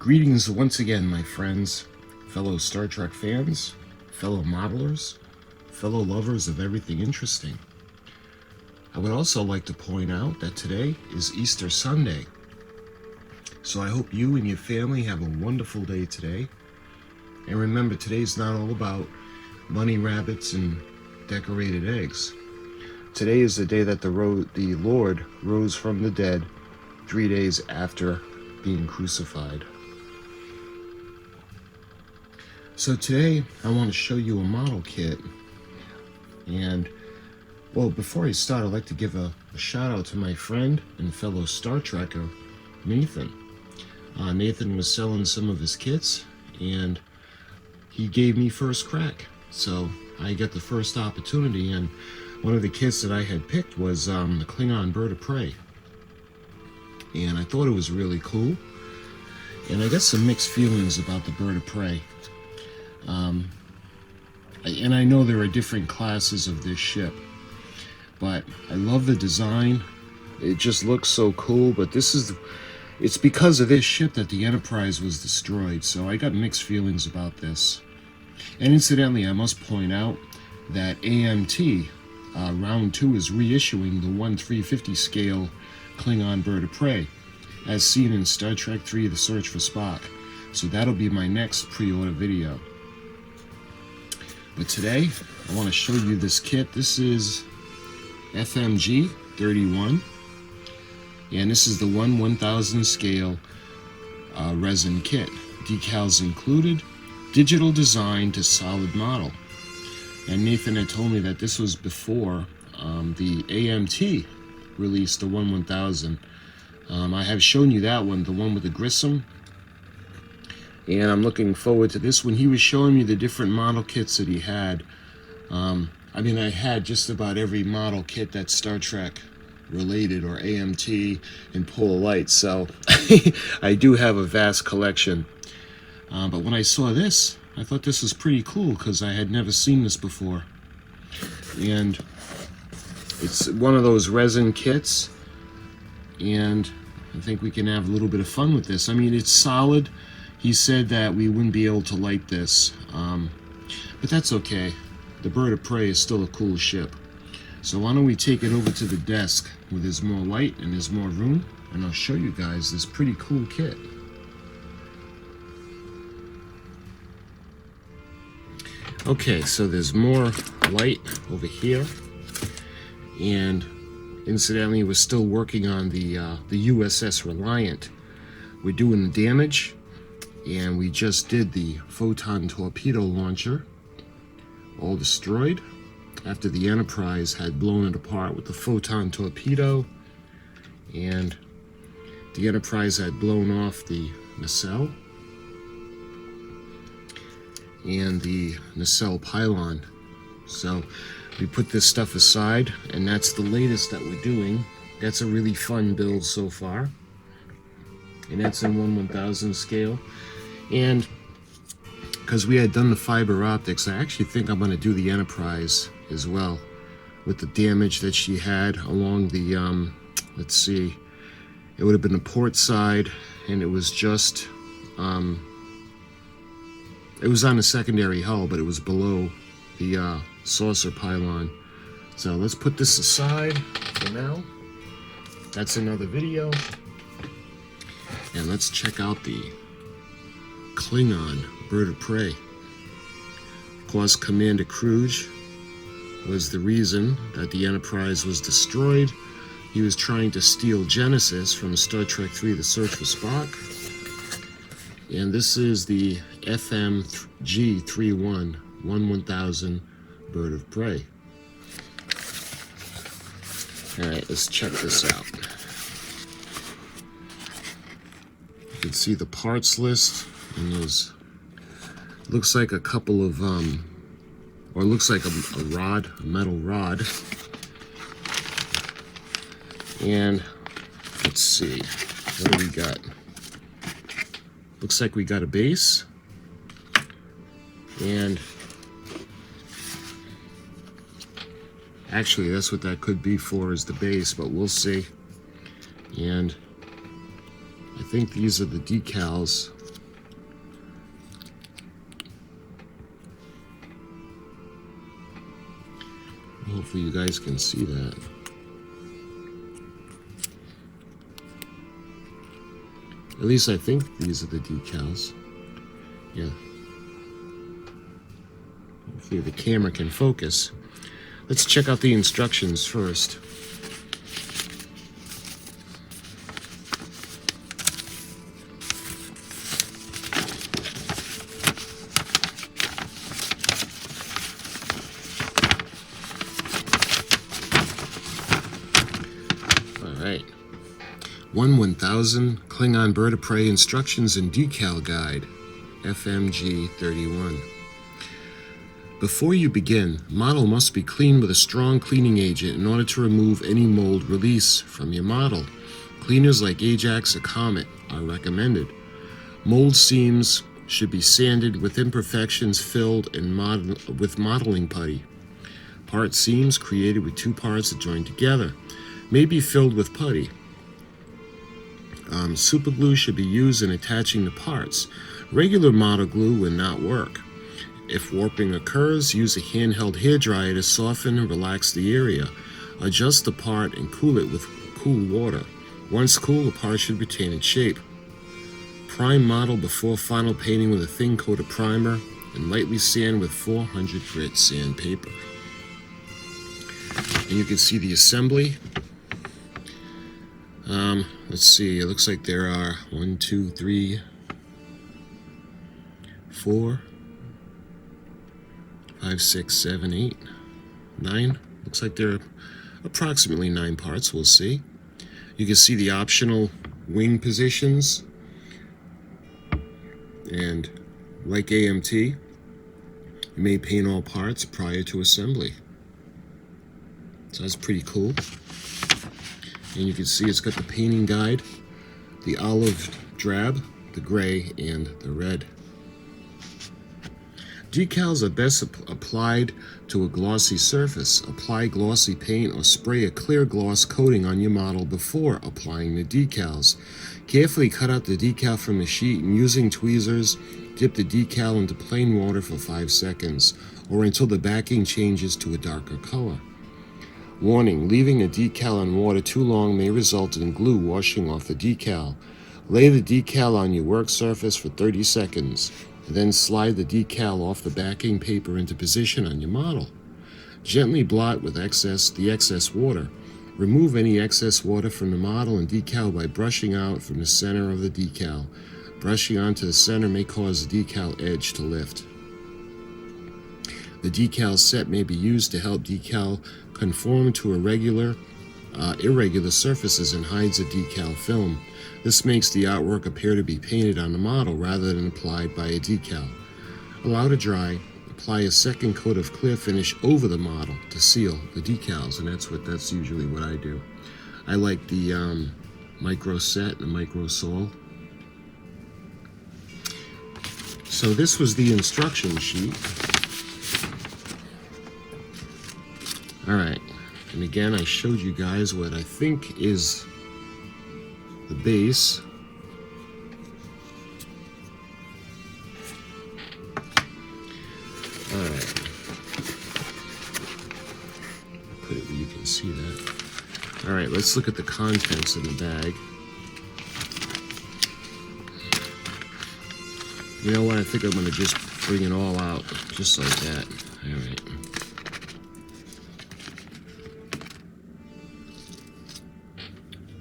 Greetings once again, my friends, fellow Star Trek fans, fellow modelers, fellow lovers of everything interesting. I would also like to point out that today is Easter Sunday. So I hope you and your family have a wonderful day today. And remember, today's not all about bunny rabbits and decorated eggs. Today is the day that the Lord rose from the dead 3 days after being crucified. So today I want to show you a model kit, and well, before I start, I'd like to give a shout out to my friend and fellow Star Trekker, Nathan. Nathan was selling some of his kits and he gave me first crack, so I got the first opportunity, and one of the kits that I had picked was the Klingon Bird of Prey, and I thought it was really cool, and I got some mixed feelings about the Bird of Prey. And I know there are different classes of this ship, but I love the design. It just looks so cool, but it's because of this ship that the Enterprise was destroyed, so I got mixed feelings about this. And incidentally, I must point out that AMT Round 2 is reissuing the 1/350 scale Klingon Bird of Prey, as seen in Star Trek III: The Search for Spock. So that'll be my next pre-order video. But today, I want to show you this kit. This is FMG 31, and this is the 1/1000 scale resin kit. Decals included, digital design to solid model. And Nathan had told me that this was before the AMT released the 1/1000. I have shown you that one, the one with the Grissom, and I'm looking forward to this one. He was showing me the different model kits that he had. I had just about every model kit that's Star Trek related, or AMT and Polar Light, so I do have a vast collection. But when I saw this, I thought this was pretty cool because I had never seen this before. And it's one of those resin kits, and I think we can have a little bit of fun with this. I mean, it's solid. He said that we wouldn't be able to light this, but that's okay. The Bird of Prey is still a cool ship. So why don't we take it over to the desk where there's more light and there's more room, and I'll show you guys this pretty cool kit. Okay, so there's more light over here, and incidentally, we're still working on the USS Reliant. We're doing the damage, and we just did the photon torpedo launcher, all destroyed after the Enterprise had blown it apart with the photon torpedo, and the Enterprise had blown off the nacelle and the nacelle pylon. So we put this stuff aside, and that's the latest that we're doing. That's a really fun build so far, and that's in 1/1000 scale. And because we had done the fiber optics, I actually think I'm going to do the Enterprise as well, with the damage that she had along the let's see, it would have been the port side, and it was just it was on the secondary hull, but it was below the saucer pylon. So let's put this aside for now. That's another video, and let's check out the Klingon Bird of Prey. Of course, Commander Kruge was the reason that the Enterprise was destroyed. He was trying to steal Genesis from Star Trek III: The Search for Spock. And this is the FMG 31 1/1000 Bird of Prey. Alright, let's check this out. You can see the parts list, and those looks like a couple of or looks like a rod, a metal rod. And let's see, what do we got? Looks like we got a base, and actually that's what that could be for, is the base, but we'll see. And I think these are the decals Hopefully you guys can see that. At least I think these are the decals. Yeah. Hopefully the camera can focus. Let's check out the instructions first. Alright. 1/1000 Klingon Bird of Prey Instructions and Decal Guide, FMG 31. Before you begin, model must be cleaned with a strong cleaning agent in order to remove any mold release from your model. Cleaners like Ajax or Comet are recommended. Mold seams should be sanded with imperfections filled with modeling putty. Part seams created with two parts that join together may be filled with putty. Super glue should be used in attaching the parts. Regular model glue will not work. If warping occurs, use a handheld hairdryer to soften and relax the area. Adjust the part and cool it with cool water. Once cool, the part should retain its shape. Prime model before final painting with a thin coat of primer and lightly sand with 400 grit sandpaper. And you can see the assembly. Let's see, it looks like there are 1, 2, 3, 4, 5, 6, 7, 8, 9. Looks like there are approximately 9 parts, we'll see. You can see the optional wing positions. And like AMT, you may paint all parts prior to assembly. So that's pretty cool. And you can see it's got the painting guide, the olive drab, the gray, and the red. Decals are best applied to a glossy surface. Apply glossy paint or spray a clear gloss coating on your model before applying the decals. Carefully cut out the decal from the sheet and using tweezers, dip the decal into plain water for 5 seconds or until the backing changes to a darker color. Warning, leaving a decal on water too long may result in glue washing off the decal. Lay the decal on your work surface for 30 seconds. Then slide the decal off the backing paper into position on your model. Gently blot with the excess water. Remove any excess water from the model and decal by brushing out from the center of the decal. Brushing onto the center may cause the decal edge to lift. The decal set may be used to help decal conform to irregular surfaces and hides the decal film. This makes the artwork appear to be painted on the model rather than applied by a decal. Allow to dry. Apply a second coat of clear finish over the model to seal the decals, and that's usually what I do. I like the micro set, the micro sole. So this was the instruction sheet. All right, and again, I showed you guys what I think is the base. All right, put it where you can see that. All right, let's look at the contents of the bag. You know what? I think I'm going to just bring it all out, just like that. All right.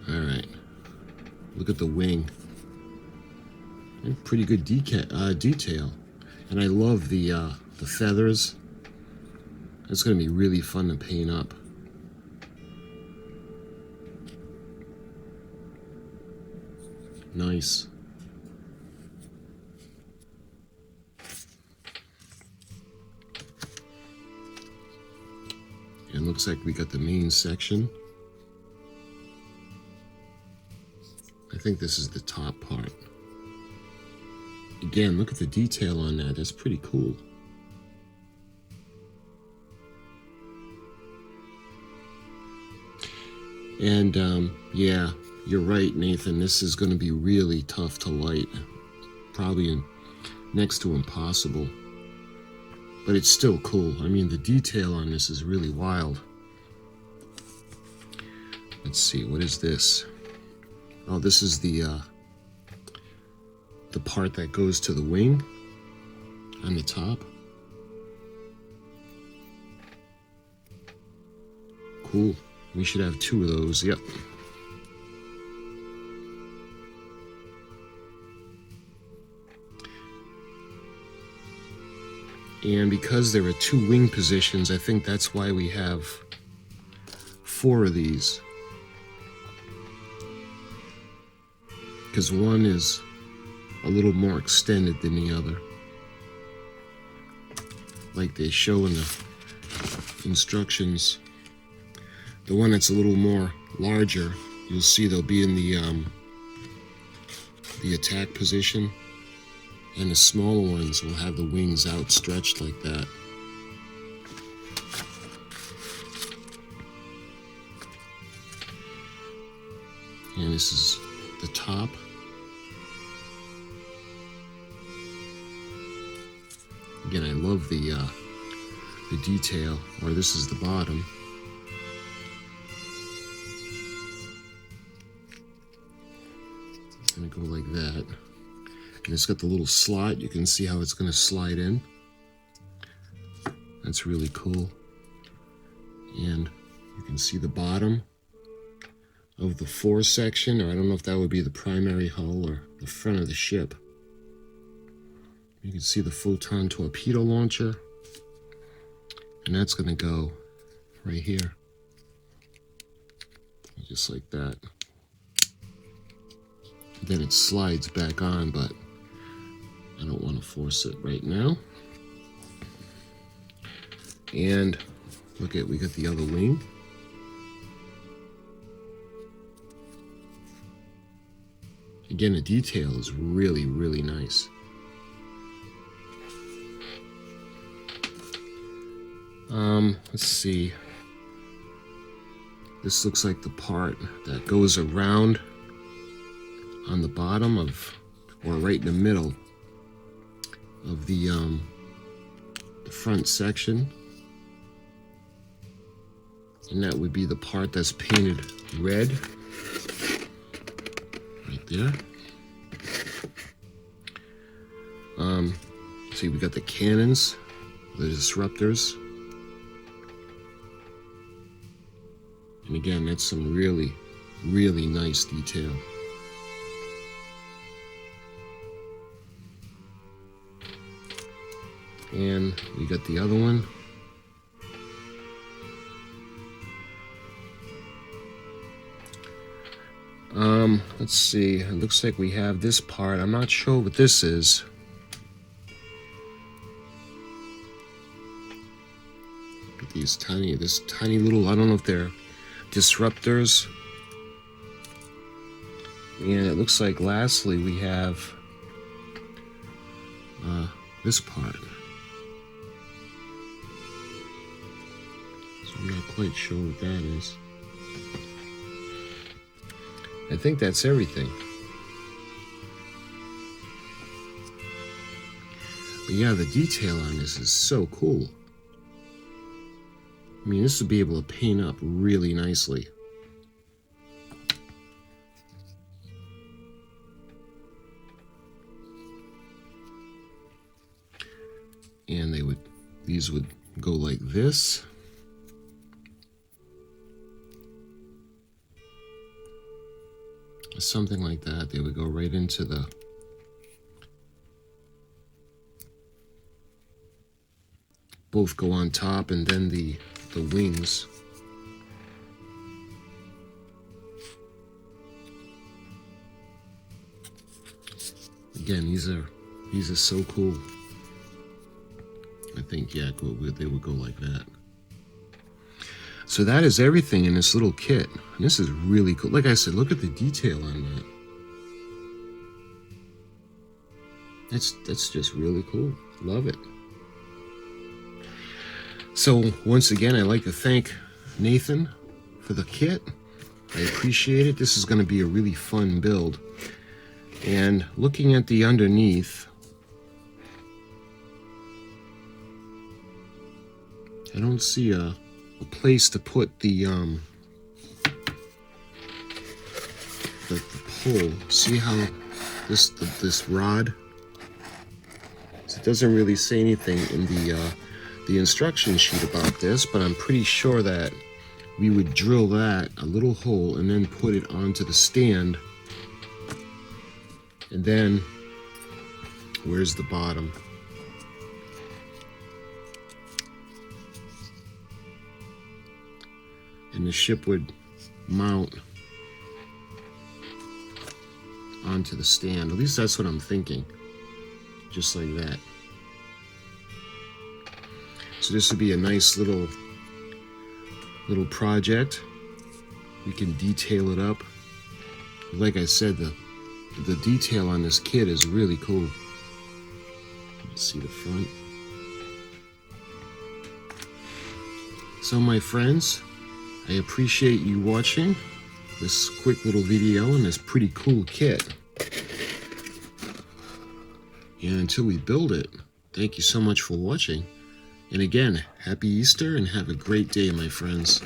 All right. Look at the wing. And pretty good detail. And I love the feathers. It's going to be really fun to paint up. Nice. And looks like we got the main section. I think this is the top part. Again, look at the detail on that. That's pretty cool. And yeah, you're right, Nathan. This is going to be really tough to light. Probably next to impossible. but it's still cool. I mean, the detail on this is really wild. Let's see, what is this? Oh, this is the part that goes to the wing on the top. Cool. We should have 2 of those. Yep. And because there are 2 wing positions, I think that's why we have 4 of these. Because one is a little more extended than the other, like they show in the instructions. The one that's a little more larger, you'll see they'll be in the attack position, and the smaller ones will have the wings outstretched like that. And this is the top. Again, I love the detail. Or this is the bottom. It's gonna go like that, and it's got the little slot. You can see how it's gonna slide in. That's really cool. And you can see the bottom of the fore section, or I don't know if that would be the primary hull or the front of the ship. You can see the photon torpedo launcher, and that's going to go right here, just like that. Then it slides back on, but I don't want to force it right now. And look at, we got the other wing. Again, the detail is really, really nice. Let's see. This looks like the part that goes around on the bottom of, or right in the middle of the front section. And that would be the part that's painted red. Right there. See, we got the cannons, the disruptors. And again, that's some really, really nice detail. And we got the other one. Let's see. It looks like we have this part. I'm not sure what this is. Look at these this tiny little, I don't know if they're disruptors. And it looks like lastly we have this part. So I'm not quite sure what that is. I think that's everything. But yeah, the detail on this is so cool. I mean, this would be able to paint up really nicely. And these would go like this. Something like that. They would go right into the both go on top, and then the wings. Again, these are so cool. I think, yeah, they would go like that. So that is everything in this little kit. And this is really cool. Like I said, look at the detail on that. That's just really cool. Love it. So once again, I'd like to thank Nathan for the kit. I appreciate it. This is going to be a really fun build. And looking at the underneath, I don't see a place to put the pole. See how this rod? So it doesn't really say anything in the instruction sheet about this, but I'm pretty sure that we would drill that a little hole and then put it onto the stand. And then where's the bottom? And the ship would mount onto the stand. At least that's what I'm thinking. Just like that. So this would be a nice little project. We can detail it up. Like I said, the detail on this kit is really cool. Let's see the front. So my friends, I appreciate you watching this quick little video on this pretty cool kit. And until we build it, thank you so much for watching. And again, happy Easter and have a great day, my friends.